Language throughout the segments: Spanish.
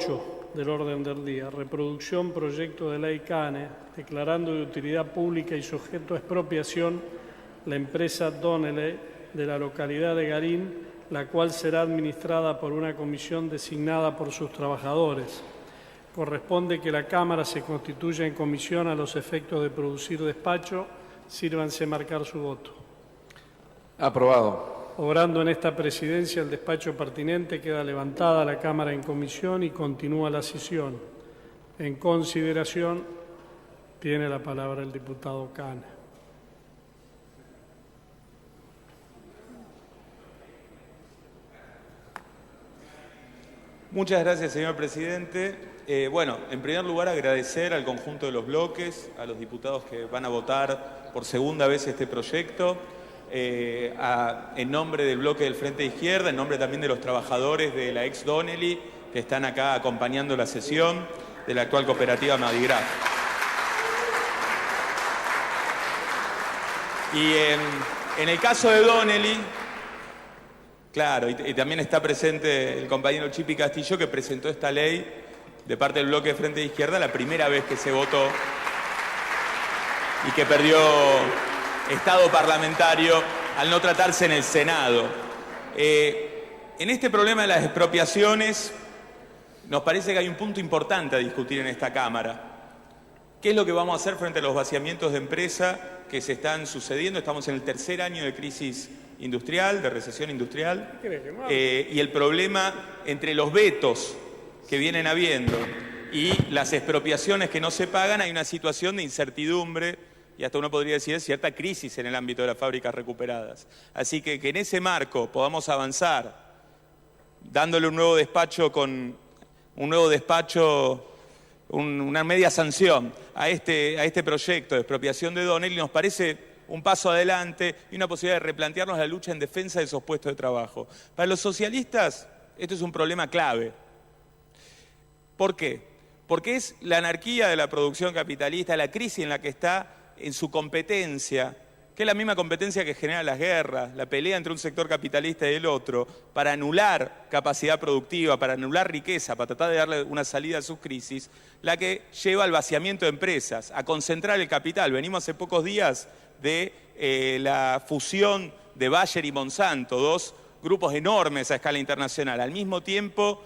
8 del orden del día, reproducción proyecto de ley CANE, declarando de utilidad pública y sujeto a expropiación la empresa Donnelley de la localidad de Garín, la cual será administrada por una comisión designada por sus trabajadores. Corresponde que la Cámara se constituya en comisión a los efectos de producir despacho. Sírvanse marcar su voto. Aprobado. Obrando en esta presidencia el despacho pertinente, queda levantada la Cámara en comisión y continúa la sesión. En consideración, tiene la palabra el diputado Cane. Muchas gracias, señor presidente. Bueno, en primer lugar agradecer al conjunto de los bloques, a los diputados que van a votar por segunda vez este proyecto, en nombre del bloque del Frente de Izquierda, en nombre también de los trabajadores de la ex Donnelley, que están acá acompañando la sesión, de la actual cooperativa Madigraf. Y en el caso de Donnelley, claro, y también está presente el compañero Chipi Castillo, que presentó esta ley de parte del bloque de Frente de Izquierda la primera vez que se votó y que perdió estado parlamentario al no tratarse en el Senado. En este problema de las expropiaciones nos parece que hay un punto importante a discutir en esta Cámara. ¿Qué es lo que vamos a hacer frente a los vaciamientos de empresa que se están sucediendo? Estamos en el tercer año de crisis industrial, de recesión industrial, y el problema entre los vetos que vienen habiendo y las expropiaciones que no se pagan, hay una situación de incertidumbre y hasta uno podría decir cierta crisis en el ámbito de las fábricas recuperadas. Así que en ese marco podamos avanzar dándole un nuevo despacho una media sanción a este proyecto de expropiación de Donnelley nos parece un paso adelante y una posibilidad de replantearnos la lucha en defensa de esos puestos de trabajo. Para los socialistas esto es un problema clave. ¿Por qué? Porque es la anarquía de la producción capitalista, la crisis en la que está en su competencia, que es la misma competencia que genera las guerras, la pelea entre un sector capitalista y el otro, para anular capacidad productiva, para anular riqueza, para tratar de darle una salida a sus crisis, la que lleva al vaciamiento de empresas, a concentrar el capital. Venimos hace pocos días de la fusión de Bayer y Monsanto, dos grupos enormes a escala internacional. Al mismo tiempo,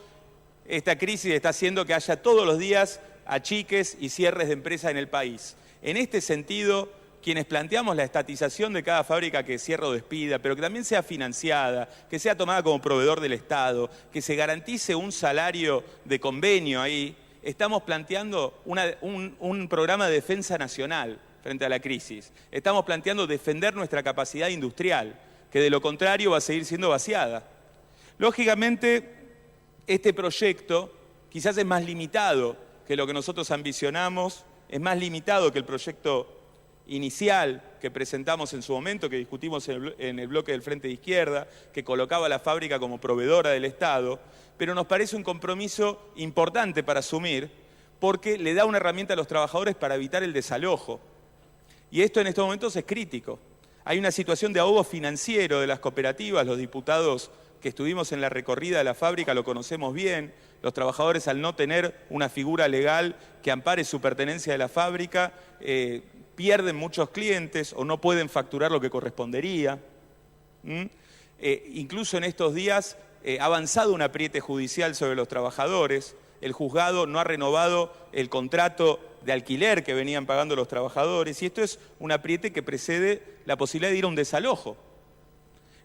esta crisis está haciendo que haya todos los días achiques y cierres de empresas en el país. En este sentido, quienes planteamos la estatización de cada fábrica que cierra o despida, pero que también sea financiada, que sea tomada como proveedor del Estado, que se garantice un salario de convenio ahí, estamos planteando un programa de defensa nacional frente a la crisis. Estamos planteando defender nuestra capacidad industrial, que de lo contrario va a seguir siendo vaciada. Lógicamente, este proyecto quizás es más limitado que lo que nosotros ambicionamos, es más limitado que el proyecto inicial que presentamos en su momento, que discutimos en el bloque del Frente de Izquierda, que colocaba a la fábrica como proveedora del Estado, pero nos parece un compromiso importante para asumir porque le da una herramienta a los trabajadores para evitar el desalojo. Y esto en estos momentos es crítico. Hay una situación de ahogo financiero de las cooperativas, los diputados que estuvimos en la recorrida de la fábrica lo conocemos bien, los trabajadores al no tener una figura legal que ampare su pertenencia de la fábrica, pierden muchos clientes o no pueden facturar lo que correspondería. Incluso en estos días ha avanzado un apriete judicial sobre los trabajadores, el juzgado no ha renovado el contrato de alquiler que venían pagando los trabajadores y esto es un apriete que precede la posibilidad de ir a un desalojo.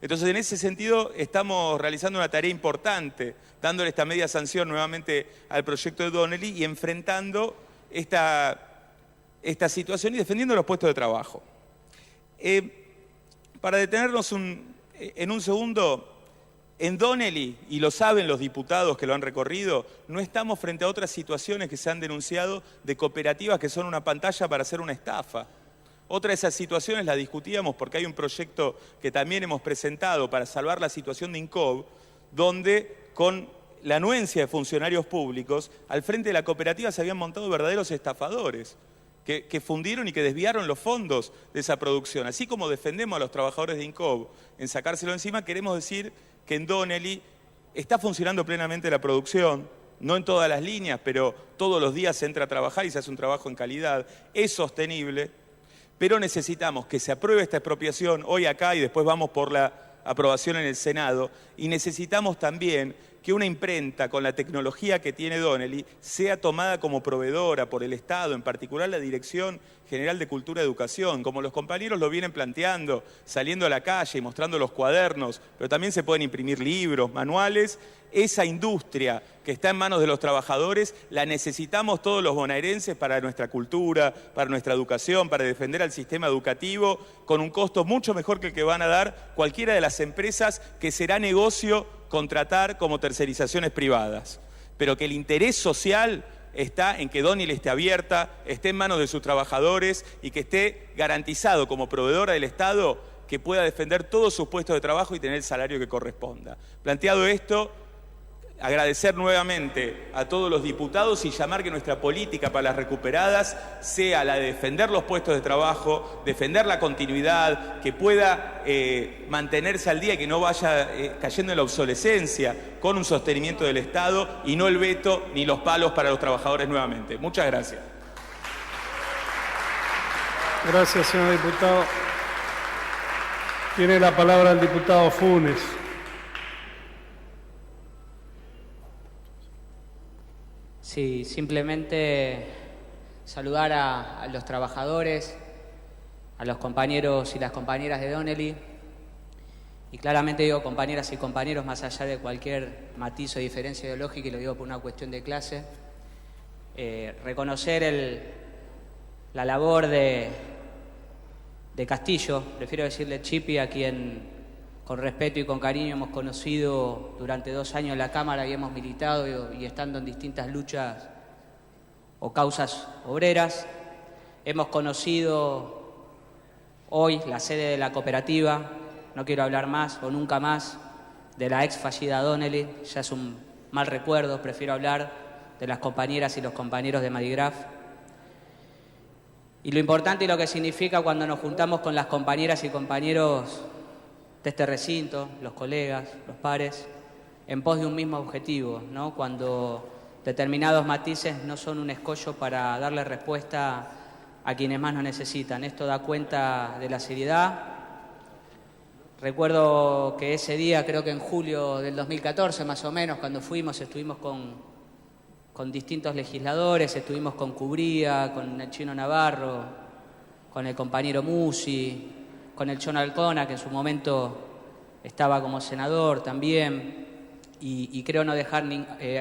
Entonces, en ese sentido, estamos realizando una tarea importante, dándole esta media sanción nuevamente al proyecto de Donnelley y enfrentando esta situación y defendiendo los puestos de trabajo. Para detenernos en un segundo, en Donnelley, y lo saben los diputados que lo han recorrido, no estamos frente a otras situaciones que se han denunciado de cooperativas que son una pantalla para hacer una estafa. Otra de esas situaciones la discutíamos porque hay un proyecto que también hemos presentado para salvar la situación de Incob, donde con la anuencia de funcionarios públicos, al frente de la cooperativa se habían montado verdaderos estafadores que fundieron y que desviaron los fondos de esa producción. Así como defendemos a los trabajadores de Incob en sacárselo encima, queremos decir que en Donnelley está funcionando plenamente la producción, no en todas las líneas, pero todos los días se entra a trabajar y se hace un trabajo en calidad, es sostenible, pero necesitamos que se apruebe esta expropiación hoy acá y después vamos por la aprobación en el Senado, y necesitamos también que una imprenta con la tecnología que tiene Donnelly sea tomada como proveedora por el Estado, en particular la Dirección General de Cultura y Educación, como los compañeros lo vienen planteando, saliendo a la calle y mostrando los cuadernos, pero también se pueden imprimir libros, manuales. Esa industria que está en manos de los trabajadores la necesitamos todos los bonaerenses para nuestra cultura, para nuestra educación, para defender al sistema educativo, con un costo mucho mejor que el que van a dar cualquiera de las empresas que será negocio contratar como tercerizaciones privadas. Pero que el interés social está en que Donnelly esté abierta, esté en manos de sus trabajadores y que esté garantizado como proveedora del Estado que pueda defender todos sus puestos de trabajo y tener el salario que corresponda. Planteado esto, agradecer nuevamente a todos los diputados y llamar que nuestra política para las recuperadas sea la de defender los puestos de trabajo, defender la continuidad, que pueda mantenerse al día y que no vaya cayendo en la obsolescencia, con un sostenimiento del Estado y no el veto ni los palos para los trabajadores nuevamente. Muchas gracias. Gracias, señor diputado. Tiene la palabra el diputado Funes. Sí, simplemente saludar a los trabajadores, a los compañeros y las compañeras de Donnelly, y claramente digo compañeras y compañeros más allá de cualquier matiz o diferencia ideológica, y lo digo por una cuestión de clase. Reconocer la labor de Castillo, prefiero decirle Chipi, a quien con respeto y con cariño hemos conocido durante 2 años en la Cámara y hemos militado y estando en distintas luchas o causas obreras. Hemos conocido hoy la sede de la cooperativa, no quiero hablar más o nunca más de la ex fallida Donnelly, ya es un mal recuerdo, prefiero hablar de las compañeras y los compañeros de Madigraf. Y lo importante y lo que significa cuando nos juntamos con las compañeras y compañeros de este recinto, los colegas, los pares, en pos de un mismo objetivo, ¿no? Cuando determinados matices no son un escollo para darle respuesta a quienes más nos necesitan. Esto da cuenta de la seriedad. Recuerdo que ese día, creo que en julio del 2014 más o menos, cuando estuvimos con distintos legisladores, estuvimos con Cubría, con el Chino Navarro, con el compañero Musi, con el Chon Alcona, que en su momento estaba como senador también, y creo no dejar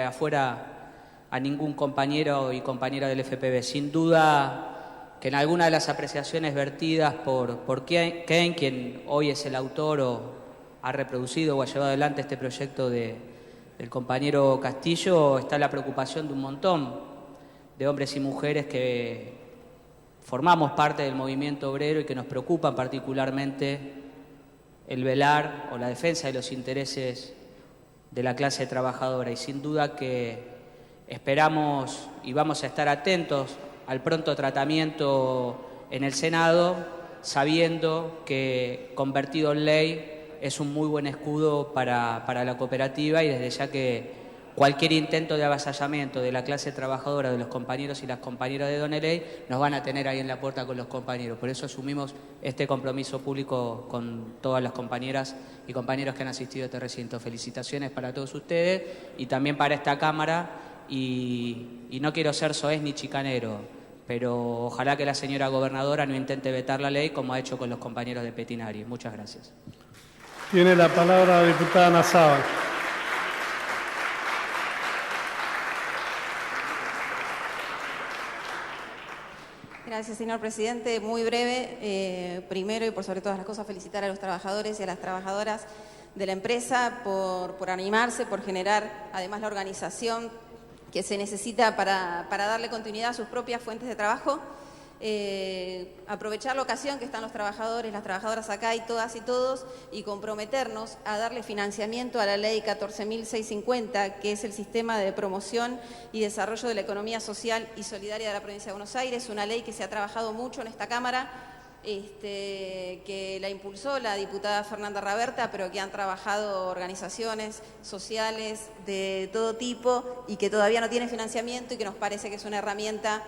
afuera a ningún compañero y compañera del FPV. Sin duda que en alguna de las apreciaciones vertidas por Ken, quien hoy es el autor o ha reproducido o ha llevado adelante este proyecto del compañero Castillo, está la preocupación de un montón de hombres y mujeres que formamos parte del movimiento obrero y que nos preocupa particularmente el velar o la defensa de los intereses de la clase trabajadora. Y sin duda que esperamos y vamos a estar atentos al pronto tratamiento en el Senado, sabiendo que convertido en ley es un muy buen escudo para la cooperativa, y desde ya que cualquier intento de avasallamiento de la clase trabajadora, de los compañeros y las compañeras de Donnelly, nos van a tener ahí en la puerta con los compañeros. Por eso asumimos este compromiso público con todas las compañeras y compañeros que han asistido a este recinto. Felicitaciones para todos ustedes y también para esta Cámara. Y no quiero ser soez ni chicanero, pero ojalá que la señora gobernadora no intente vetar la ley como ha hecho con los compañeros de Petinari. Muchas gracias. Tiene la palabra la diputada Nazábal. Gracias, señor presidente. Muy breve. Primero y por sobre todas las cosas, felicitar a los trabajadores y a las trabajadoras de la empresa por animarse, por generar además la organización que se necesita para darle continuidad a sus propias fuentes de trabajo. Aprovechar la ocasión que están los trabajadores, las trabajadoras acá y todas y todos, y comprometernos a darle financiamiento a la ley 14.650, que es el sistema de promoción y desarrollo de la economía social y solidaria de la provincia de Buenos Aires, una ley que se ha trabajado mucho en esta Cámara que la impulsó la diputada Fernanda Raberta, pero que han trabajado organizaciones sociales de todo tipo y que todavía no tiene financiamiento y que nos parece que es una herramienta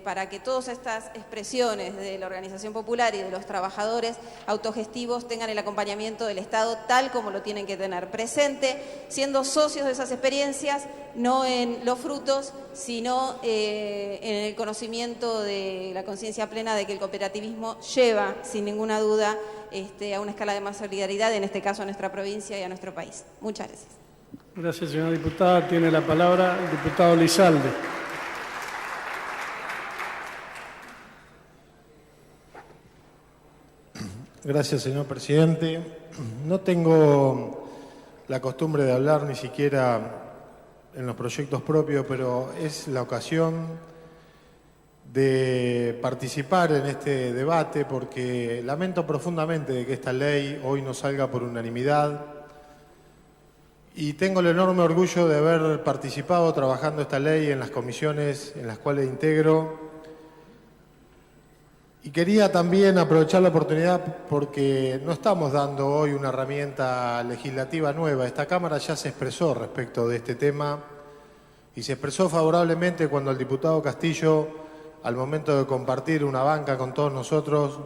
para que todas estas expresiones de la organización popular y de los trabajadores autogestivos tengan el acompañamiento del Estado tal como lo tienen que tener presente, siendo socios de esas experiencias, no en los frutos, sino en el conocimiento de la conciencia plena de que el cooperativismo lleva, sin ninguna duda, a una escala de más solidaridad, en este caso a nuestra provincia y a nuestro país. Muchas gracias. Gracias, señora diputada. Tiene la palabra el diputado Lizalde. Gracias, señor presidente. No tengo la costumbre de hablar ni siquiera en los proyectos propios, pero es la ocasión de participar en este debate porque lamento profundamente de que esta ley hoy no salga por unanimidad y tengo el enorme orgullo de haber participado trabajando esta ley en las comisiones en las cuales integro. Y quería también aprovechar la oportunidad porque no estamos dando hoy una herramienta legislativa nueva. Esta Cámara ya se expresó respecto de este tema y se expresó favorablemente cuando el diputado Castillo, al momento de compartir una banca con todos nosotros,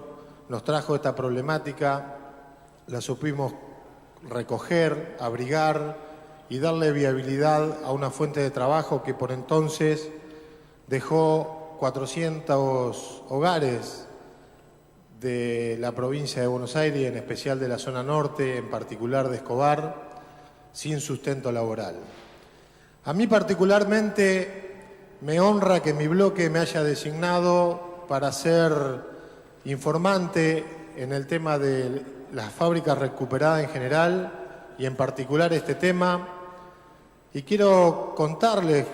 nos trajo esta problemática, la supimos recoger, abrigar y darle viabilidad a una fuente de trabajo que por entonces dejó 400 hogares de la provincia de Buenos Aires, en especial de la zona norte, en particular de Escobar, sin sustento laboral. A mí particularmente me honra que mi bloque me haya designado para ser informante en el tema de las fábricas recuperadas en general y en particular este tema. Y quiero contarles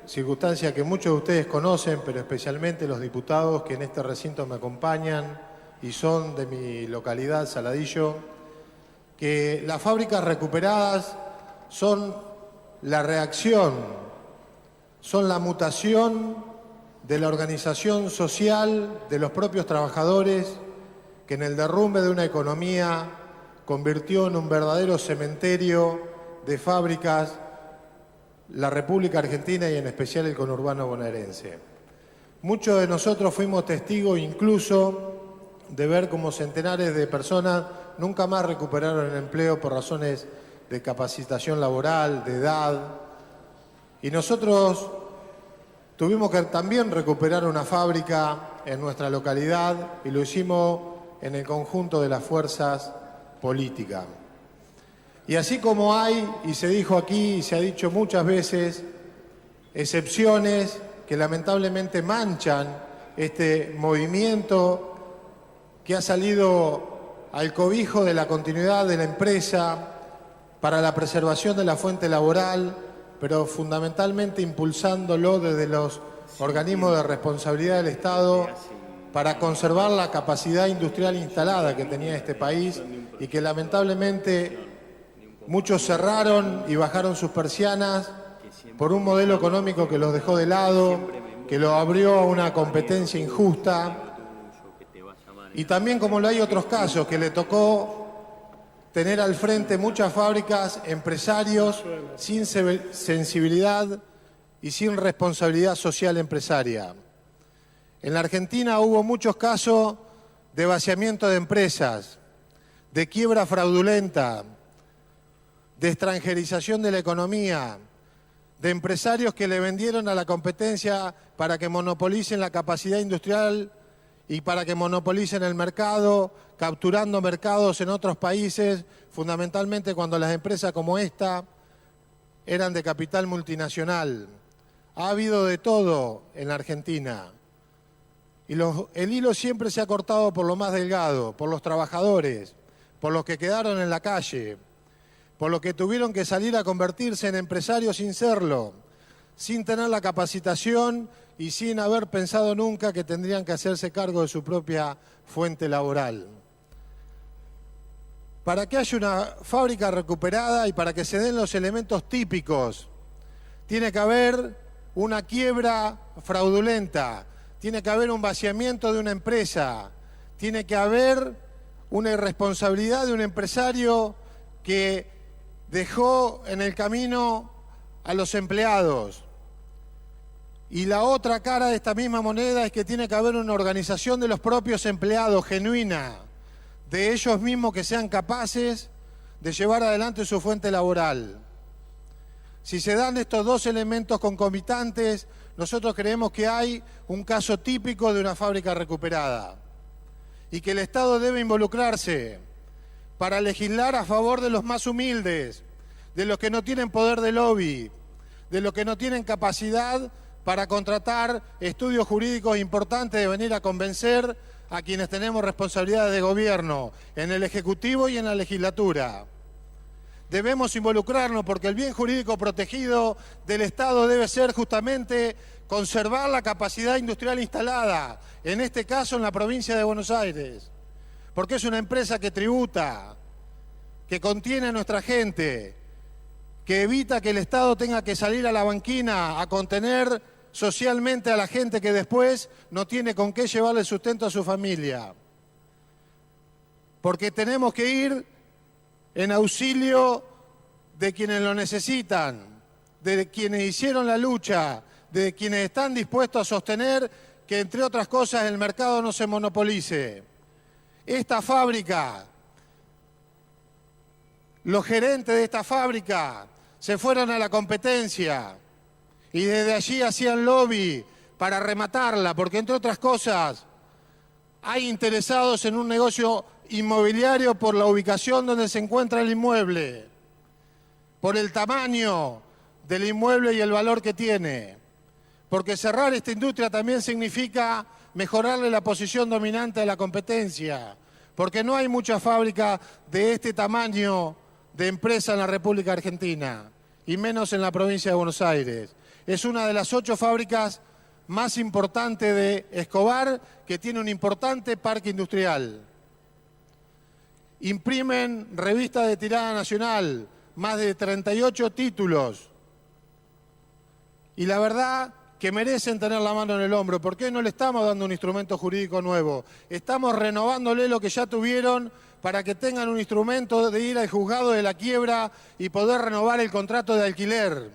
circunstancias que muchos de ustedes conocen, pero especialmente los diputados que en este recinto me acompañan y son de mi localidad, Saladillo, que las fábricas recuperadas son la reacción, son la mutación de la organización social de los propios trabajadores que en el derrumbe de una economía convirtió en un verdadero cementerio de fábricas la República Argentina y en especial el conurbano bonaerense. Muchos de nosotros fuimos testigos incluso de ver cómo centenares de personas nunca más recuperaron el empleo por razones de capacitación laboral, de edad. Y nosotros tuvimos que también recuperar una fábrica en nuestra localidad y lo hicimos en el conjunto de las fuerzas políticas. Y así como hay, y se dijo aquí y se ha dicho muchas veces, excepciones que lamentablemente manchan este movimiento que ha salido al cobijo de la continuidad de la empresa para la preservación de la fuente laboral, pero fundamentalmente impulsándolo desde los organismos de responsabilidad del Estado para conservar la capacidad industrial instalada que tenía este país y que lamentablemente muchos cerraron y bajaron sus persianas por un modelo económico que los dejó de lado, que lo abrió a una competencia injusta. Y también, como lo hay otros casos, que le tocó tener al frente muchas fábricas, empresarios sin sensibilidad y sin responsabilidad social empresaria. En la Argentina hubo muchos casos de vaciamiento de empresas, de quiebra fraudulenta, de extranjerización de la economía, de empresarios que le vendieron a la competencia para que monopolicen la capacidad industrial y para que monopolicen el mercado, capturando mercados en otros países, fundamentalmente cuando las empresas como esta eran de capital multinacional. Ha habido de todo en la Argentina. Y el hilo siempre se ha cortado por lo más delgado, por los trabajadores, por los que quedaron en la calle, por los que tuvieron que salir a convertirse en empresarios sin serlo, sin tener la capacitación y sin haber pensado nunca que tendrían que hacerse cargo de su propia fuente laboral. Para que haya una fábrica recuperada y para que se den los elementos típicos, tiene que haber una quiebra fraudulenta, tiene que haber un vaciamiento de una empresa, tiene que haber una irresponsabilidad de un empresario que dejó en el camino a los empleados. Y la otra cara de esta misma moneda es que tiene que haber una organización de los propios empleados genuina, de ellos mismos que sean capaces de llevar adelante su fuente laboral. Si se dan estos dos elementos concomitantes, nosotros creemos que hay un caso típico de una fábrica recuperada y que el Estado debe involucrarse para legislar a favor de los más humildes, de los que no tienen poder de lobby, de los que no tienen capacidad para contratar estudios jurídicos importantes de venir a convencer a quienes tenemos responsabilidades de gobierno, en el Ejecutivo y en la legislatura. Debemos involucrarnos porque el bien jurídico protegido del Estado debe ser justamente conservar la capacidad industrial instalada, en este caso en la provincia de Buenos Aires, porque es una empresa que tributa, que contiene a nuestra gente, que evita que el Estado tenga que salir a la banquina a contener socialmente a la gente que después no tiene con qué llevarle sustento a su familia. Porque tenemos que ir en auxilio de quienes lo necesitan, de quienes hicieron la lucha, de quienes están dispuestos a sostener que, entre otras cosas, el mercado no se monopolice. Esta fábrica, los gerentes de esta fábrica se fueron a la competencia y desde allí hacían lobby para rematarla, porque, entre otras cosas, hay interesados en un negocio inmobiliario por la ubicación donde se encuentra el inmueble, por el tamaño del inmueble y el valor que tiene. Porque cerrar esta industria también significa mejorarle la posición dominante de la competencia, porque no hay mucha fábrica de este tamaño de empresa en la República Argentina, y menos en la provincia de Buenos Aires. Es una de las 8 fábricas más importantes de Escobar, que tiene un importante parque industrial. Imprimen revistas de tirada nacional, más de 38 títulos. Y la verdad que merecen tener la mano en el hombro. ¿Por qué no le estamos dando un instrumento jurídico nuevo? Estamos renovándole lo que ya tuvieron para que tengan un instrumento de ir al juzgado de la quiebra y poder renovar el contrato de alquiler.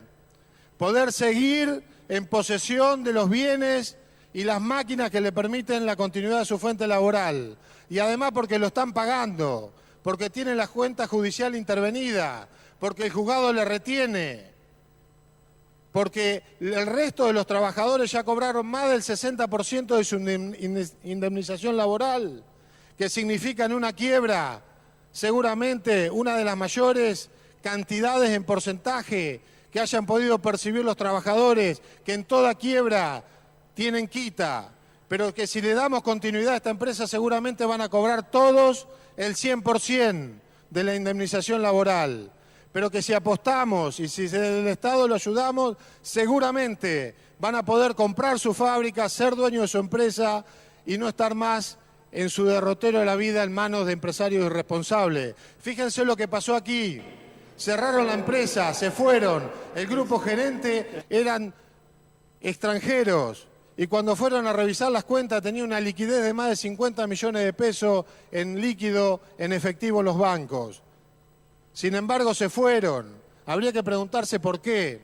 Poder seguir en posesión de los bienes y las máquinas que le permiten la continuidad de su fuente laboral. Y además porque lo están pagando, porque tienen la cuenta judicial intervenida, porque el juzgado le retiene, porque el resto de los trabajadores ya cobraron más del 60% de su indemnización laboral, que significa en una quiebra seguramente una de las mayores cantidades en porcentaje que hayan podido percibir los trabajadores, que en toda quiebra tienen quita, pero que si le damos continuidad a esta empresa seguramente van a cobrar todos el 100% de la indemnización laboral. Pero que si apostamos y si desde el Estado lo ayudamos, seguramente van a poder comprar su fábrica, ser dueños de su empresa y no estar más en su derrotero de la vida en manos de empresarios irresponsables. Fíjense lo que pasó aquí. Cerraron la empresa, se fueron. El grupo gerente eran extranjeros. Y cuando fueron a revisar las cuentas tenía una liquidez de más de 50 millones de pesos en líquido, en efectivo en los bancos. Sin embargo, se fueron. Habría que preguntarse por qué.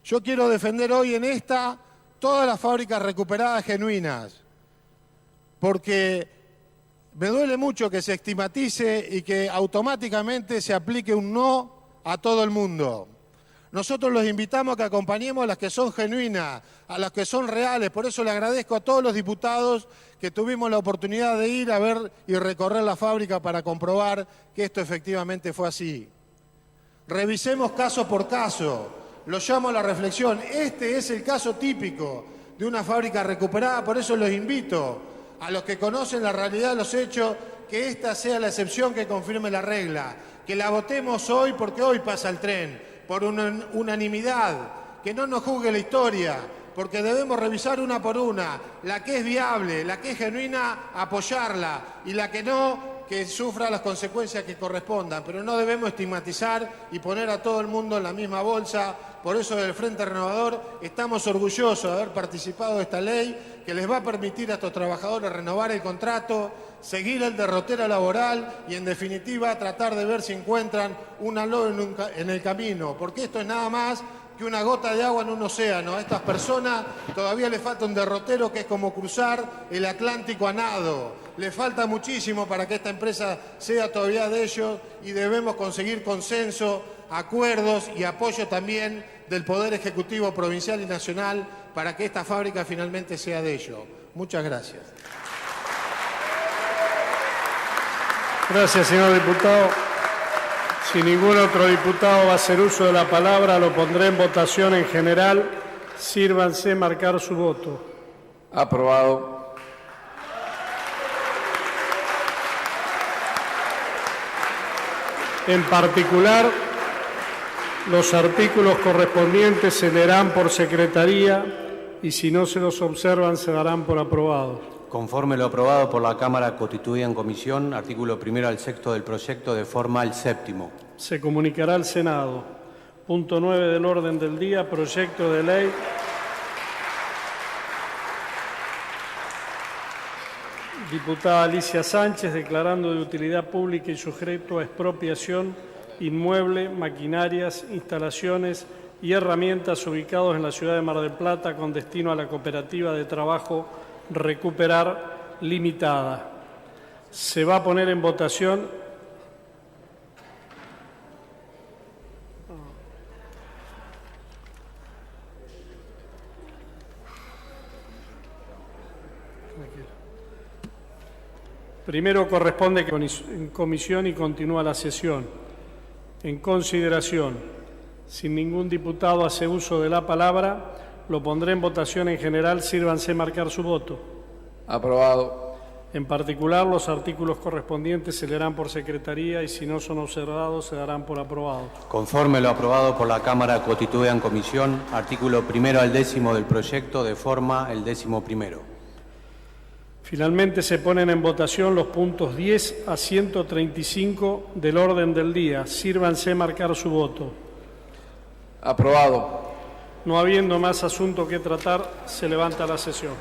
Yo quiero defender hoy en esta todas las fábricas recuperadas genuinas, porque me duele mucho que se estigmatice y que automáticamente se aplique un no a todo el mundo. Nosotros los invitamos a que acompañemos a las que son genuinas, a las que son reales. Por eso le agradezco a todos los diputados que tuvimos la oportunidad de ir a ver y recorrer la fábrica para comprobar que esto efectivamente fue así. Revisemos caso por caso, lo llamo a la reflexión. Este es el caso típico de una fábrica recuperada, por eso los invito a los que conocen la realidad de los hechos, que esta sea la excepción que confirme la regla, que la votemos hoy porque hoy pasa el tren, por unanimidad, que no nos juzgue la historia, porque debemos revisar una por una, la que es viable, la que es genuina, apoyarla, y la que no, que sufra las consecuencias que correspondan, pero no debemos estigmatizar y poner a todo el mundo en la misma bolsa Por eso del Frente Renovador estamos orgullosos de haber participado de esta ley que les va a permitir a estos trabajadores renovar el contrato, seguir el derrotero laboral y, en definitiva, tratar de ver si encuentran una luz en el camino, porque esto es nada más que una gota de agua en un océano. A estas personas todavía les falta un derrotero que es como cruzar el Atlántico a nado. Le falta muchísimo para que esta empresa sea todavía de ellos y debemos conseguir consenso, acuerdos y apoyo también del Poder Ejecutivo provincial y nacional para que esta fábrica finalmente sea de ellos. Muchas gracias. Gracias, señor diputado. Si ningún otro diputado va a hacer uso de la palabra, lo pondré en votación en general. Sírvanse marcar su voto. Aprobado. En particular, los artículos correspondientes se leerán por secretaría y si no se los observan se darán por aprobados. Conforme lo aprobado por la Cámara constituida en comisión, artículo 1 al 6 del proyecto de forma al 7º. Se comunicará al Senado. Punto 9 del orden del día, proyecto de ley diputada Alicia Sánchez, declarando de utilidad pública y sujeto a expropiación inmueble, maquinarias, instalaciones y herramientas ubicados en la ciudad de Mar del Plata con destino a la cooperativa de trabajo Recuperar Limitada. Se va a poner en votación primero corresponde que en comisión y continúa la sesión. En consideración, si ningún diputado hace uso de la palabra, lo pondré en votación en general. Sírvanse marcar su voto. Aprobado. En particular, los artículos correspondientes se leerán por secretaría y si no son observados se darán por aprobados. Conforme lo aprobado por la Cámara constituida en comisión, artículo 1 al 10 del proyecto de forma el 11º. Finalmente se ponen en votación los puntos 10 a 135 del orden del día. Sírvanse marcar su voto. Aprobado. No habiendo más asunto que tratar, se levanta la sesión.